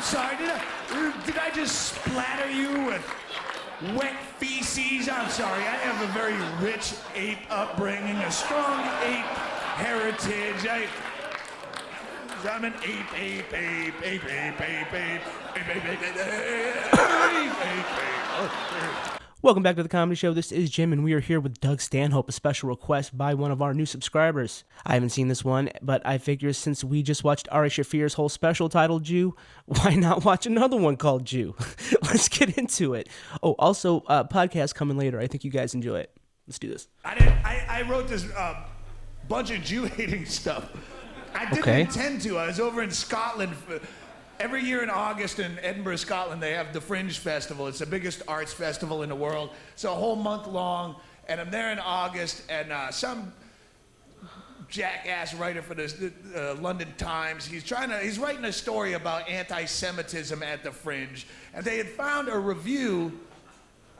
I'm sorry. Did I just splatter you with wet feces? I'm sorry. I have a very rich ape upbringing, a strong ape heritage. I'm an ape. Welcome back to the Comedy Show. This is Jim, and we are here with Doug Stanhope, a special request by one of our new subscribers. I haven't seen this one, but I figure since we just watched Ari Shaffir's whole special titled Jew, why not watch another one called Jew? Let's get into it. Oh, also, podcast coming later. I think you guys enjoy it. Let's do this. I wrote this bunch of Jew-hating stuff. I didn't intend to. I was over in Scotland. Every year in August in Edinburgh, Scotland, they have the Fringe Festival. It's the biggest arts festival in the world. It's a whole month long, and I'm there in August, and some jackass writer for the London Times, he's writing a story about anti-Semitism at the Fringe, and they had found a review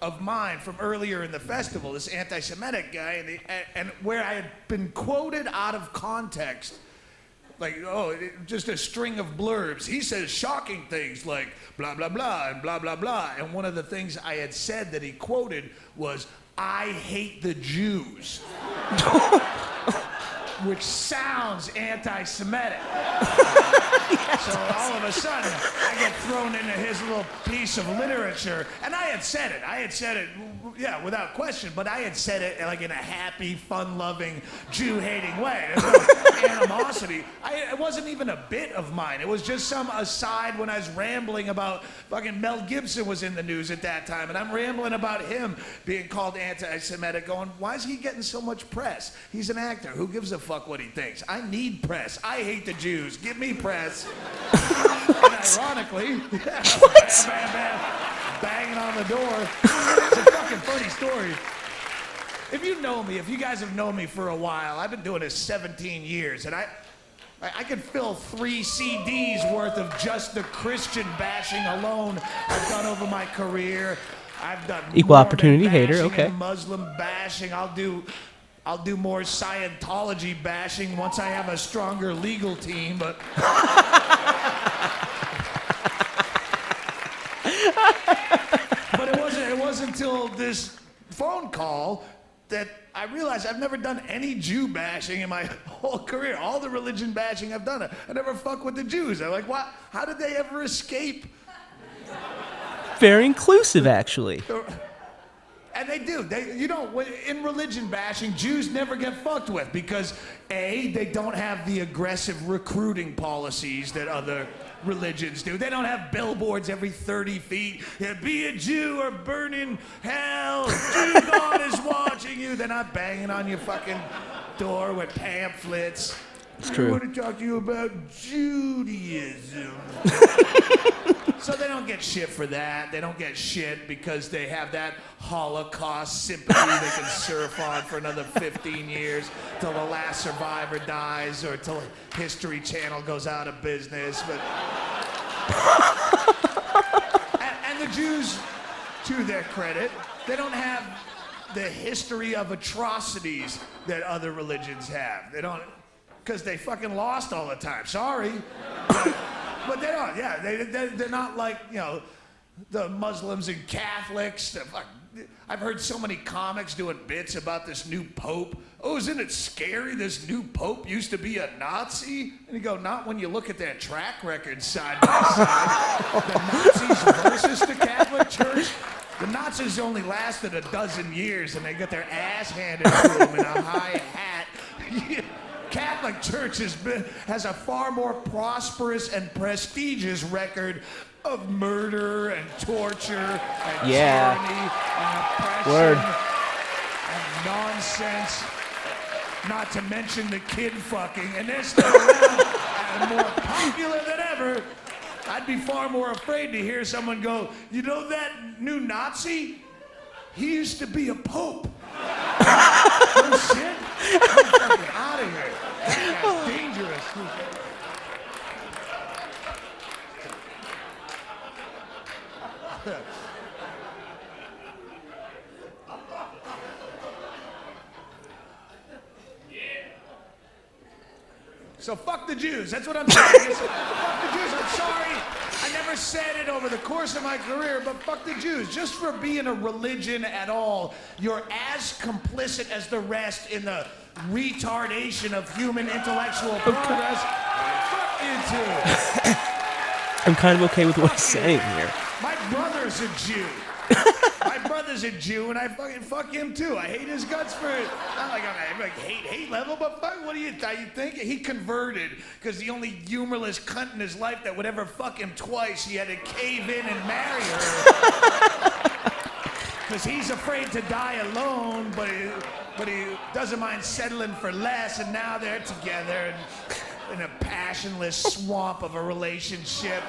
of mine from earlier in the festival, this anti-Semitic guy, and where I had been quoted out of context. Like, just a string of blurbs. He says shocking things like blah, blah, blah, and blah, blah, blah. And one of the things I had said that he quoted was, I hate the Jews. Which sounds anti-Semitic. So all of a sudden, I get thrown into his little piece of literature. And I had said it, yeah, without question, but I had said it like in a happy, fun-loving, Jew-hating way. There's no animosity. It wasn't even a bit of mine. It was just some aside when I was rambling about fucking Mel Gibson was in the news at that time, and I'm rambling about him being called anti-Semitic, going, why is he getting so much press? He's an actor. Who gives a fuck what he thinks? I need press. I hate the Jews. Give me press. And ironically, banging on the door. It's a fucking funny story. If you know me, if you guys have known me for a while, I've been doing this 17 years, and I could fill 3 CDs worth of just the Christian bashing alone I've done over my career. I've done equal opportunity hater, okay. Muslim bashing. I'll do more Scientology bashing once I have a stronger legal team, but it wasn't until this phone call that I realized I've never done any Jew bashing in my whole career. All the religion bashing I've done, I never fuck with the Jews. I'm like, what? How did they ever escape? Very inclusive, actually. And they do. In religion bashing, Jews never get fucked with because A, they don't have the aggressive recruiting policies that other religions do. They don't have billboards every 30 feet. Yeah, be a Jew or burn in hell. Jew God is watching you. They're not banging on your fucking door with pamphlets. It's true. I want to talk to you about Judaism. So they don't get shit for that. They don't get shit because they have that Holocaust sympathy they can surf on for another 15 years till the last survivor dies or till History Channel goes out of business. But and the Jews, to their credit, they don't have the history of atrocities that other religions have. They don't, because they fucking lost all the time. Sorry. But they don't, yeah. They're not like, the Muslims and Catholics. I've heard so many comics doing bits about this new pope. Oh, isn't it scary? This new pope used to be a Nazi? And you go, not when you look at their track record side by side. The Nazis versus the Catholic Church. The Nazis only lasted 12 years, and they got their ass handed to them in a high hat. Catholic Church has a far more prosperous and prestigious record of murder and torture and tyranny and oppression and nonsense, not to mention the kid fucking, and they're still around and more popular than ever. I'd be far more afraid to hear someone go, you know that new Nazi? He used to be a pope. Oh shit? I'm fucking out of here. That guy's dangerous. So fuck the Jews. That's what I'm saying. Fuck the Jews. I'm sorry. I never said it over the course of my career, but fuck the Jews. Just for being a religion at all, you're as complicit as the rest in the retardation of human intellectual progress. Fuck you too. I'm kind of okay with what he's saying here. My brother's a Jew. My brother's a Jew, and I fucking fuck him too. I hate his guts for it. Not like I'm like hate level, but fuck, what do you think? He converted because the only humorless cunt in his life that would ever fuck him twice, he had to cave in and marry her. Because he's afraid to die alone, but he doesn't mind settling for less, and now they're together and in a passionless swamp of a relationship.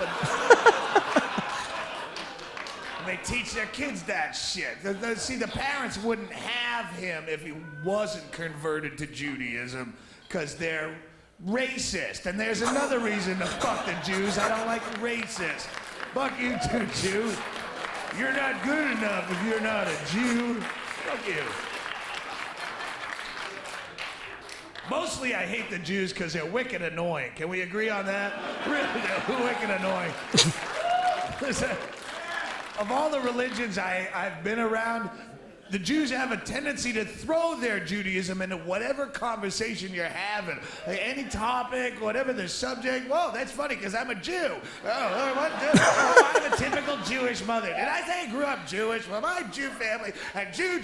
And they teach their kids that shit. See, the parents wouldn't have him if he wasn't converted to Judaism, because they're racist. And there's another reason to fuck the Jews. I don't like racists. Fuck you too, Jew. You're not good enough if you're not a Jew. Fuck you. Mostly I hate the Jews because they're wicked annoying. Can we agree on that? Really, they're wicked annoying. Listen, of all the religions I've been around, the Jews have a tendency to throw their Judaism into whatever conversation you're having. Any topic, whatever the subject. Whoa, that's funny because I'm a Jew. Oh, what? Oh, I'm a typical Jewish mother. Did I say I grew up Jewish? Well, my Jew family, and Jew.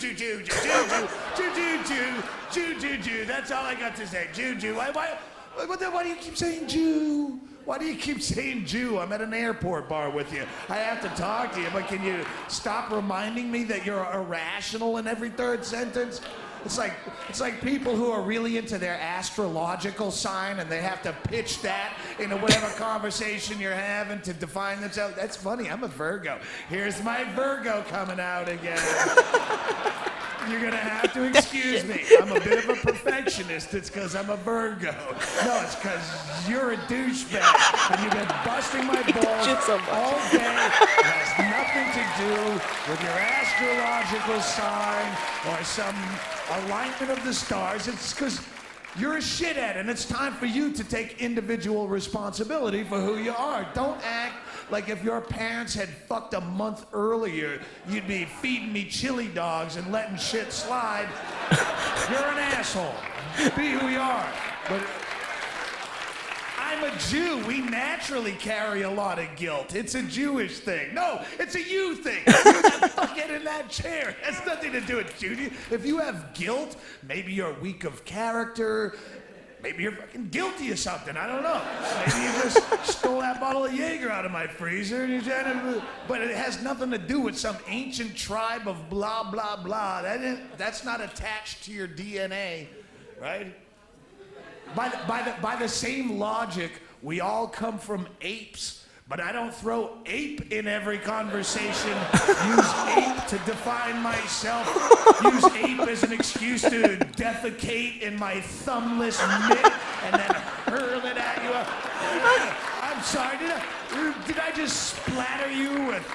That's all I got to say. Jew. Why do you keep saying Jew? Why do you keep saying Jew? I'm at an airport bar with you. I have to talk to you, but can you stop reminding me that you're irrational in every third sentence? It's like people who are really into their astrological sign and they have to pitch that into whatever conversation you're having to define themselves. That's funny, I'm a Virgo. Here's my Virgo coming out again. You're gonna have to excuse me. I'm a bit of a perfectionist. It's because I'm a Virgo. No, it's because you're a douchebag and you've been busting my balls all day. It has nothing to do with your astrological sign or some alignment of the stars. It's because you're a shithead, and it's time for you to take individual responsibility for who you are. Don't act like if your parents had fucked a month earlier, you'd be feeding me chili dogs and letting shit slide. You're an asshole. Be who you are. But I'm a Jew. We naturally carry a lot of guilt. It's a Jewish thing. No, it's a you thing. Get in that chair. It has nothing to do with Judy. If you have guilt, maybe you're weak of character. Maybe you're fucking guilty of something. I don't know. Maybe you just stole that bottle of Jaeger out of my freezer. And but it has nothing to do with some ancient tribe of blah, blah, blah. That's not attached to your DNA, right? By the same logic, we all come from apes. But I don't throw ape in every conversation. Use ape to define myself. Use ape as an excuse to defecate in my thumbless mitt and then hurl it at you. I'm sorry, did I just splatter you with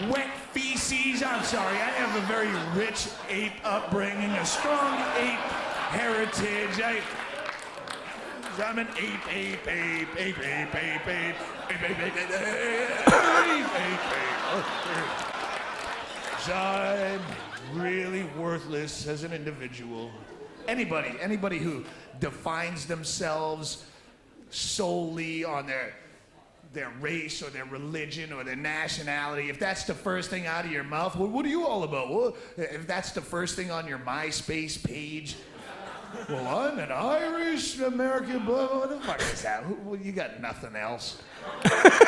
wet feces? I'm sorry, I have a very rich ape upbringing, a strong ape heritage. I'm an ape. So I'm really worthless as an individual. Anybody who defines themselves solely on their race or their religion or their nationality, if that's the first thing out of your mouth, what are you all about? Well, if that's the first thing on your MySpace page, well, I'm an Irish American, blah, blah, what the fuck is that? Well, you got nothing else.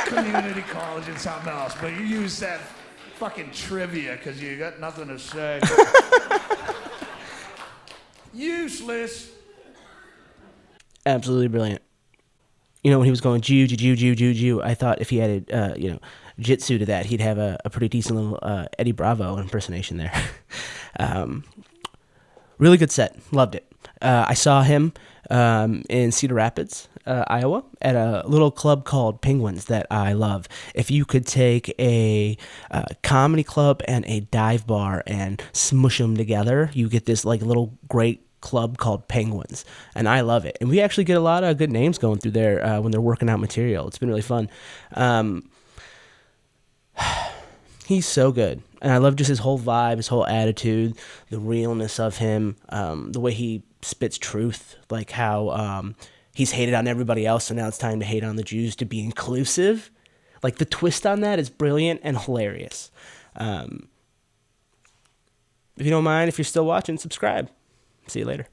Community college and something else, but you use that fucking trivia because you got nothing to say. Useless. Absolutely brilliant. You know, when he was going Jew, I thought if he added, jitsu to that, he'd have a pretty decent little Eddie Bravo impersonation there. Really good set. Loved it. I saw him in Cedar Rapids, Iowa, at a little club called Penguins that I love. If you could take a comedy club and a dive bar and smush them together, you get this like little great club called Penguins, and I love it. And we actually get a lot of good names going through there when they're working out material. It's been really fun. He's so good. And I love just his whole vibe, his whole attitude, the realness of him, the way he spits truth, like how he's hated on everybody else, so now it's time to hate on the Jews to be inclusive. Like the twist on that is brilliant and hilarious. If you don't mind, if you're still watching, subscribe. See you later.